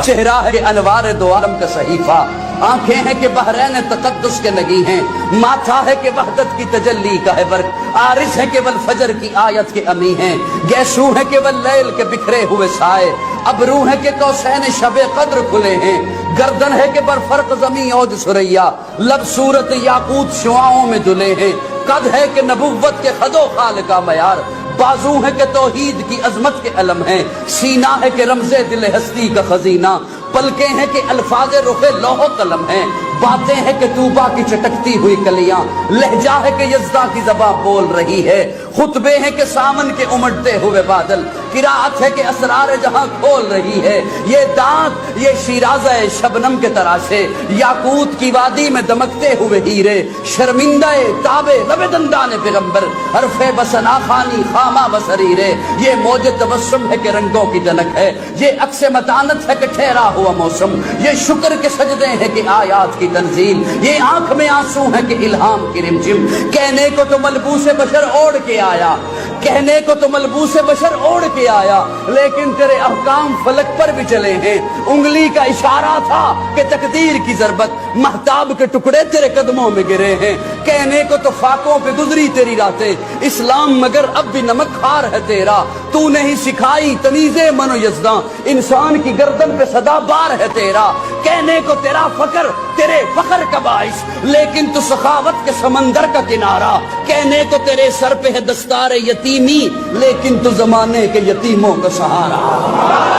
چہرہ ہے انوار دو عالم کا صحیفہ، آنکھیں ہیں کہ بحرین تقدس کے لگی ہیں، ماتھا ہے کہ وحدت کی تجلی کا ہے برق، عارض ہے کہ والفجر کی آیت کے امی ہیں، گیسو ہے کہ واللیل کے بکھرے ہوئے سائے، ابرو ہے کہ قوسین شب قدر کھلے ہیں، گردن ہے کہ برفرق زمین اوج سریا، لب صورت یاقوت شعاؤں میں دھلے ہیں، قد ہے کہ نبوت کے خد و خال کا معیار، بازو ہے کہ توحید کی عظمت کے علم ہیں، سینہ ہے کہ رمز دل ہستی کا خزینہ، پلکیں ہیں کہ الفاظ رخ لوح و قلم ہیں، باتیں ہیں کہ طوبا کی چٹکتی ہوئی کلیاں، لہجہ ہے کہ یزداں کی زبان بول رہی ہے، خطبے ہیں کہ سامن کے امڑتے ہوئے بادل، قراءت ہے کہ اسرار جہاں کھول رہی ہے، یہ دانت یہ شیرازہ شبنم کے تراشے، یاقوت کی وادی میں دمکتے ہوئے ہیرے، شرمندہ تابے لب دندان پیغمبر، حرف بسنا خانی خامہ بصریرے، یہ موج تبسم ہے کہ رنگوں کی جنک ہے، یہ عکس متانت ہے کہ ٹھہرا ہوا موسم، یہ شکر کے سجدے ہیں کہ آیات کی تنزیل، یہ آنکھ میں آنسو ہے کہ الہام کی رمجم، کہنے کو تو ملبوس بشر اوڑھ کے آیا، کہنے کو تو ملبوس بشر اوڑھ کے آیا، لیکن تیرے احکام فلک پر بھی چلے ہیں، انگلی کا اشارہ تھا کہ تقدیر کی ضربت، مہتاب کے ٹکڑے تیرے قدموں میں گرے ہیں، کہنے کو تو فاقوں پہ گزری تیری راتیں، اسلام مگر اب بھی نمک خار ہے تیرا، تو نے ہی سکھائی تمیز من و یزداں، انسان کی گردن پہ صدا بار ہے تیرا، کہنے کو تیرا فقر تیرے فخر کا باعث، لیکن تو سخاوت کے سمندر کا کنارہ، کہنے کو تیرے سر پہ ہے دستار یتیمی، لیکن تو زمانے کے یتیموں کا سہارا۔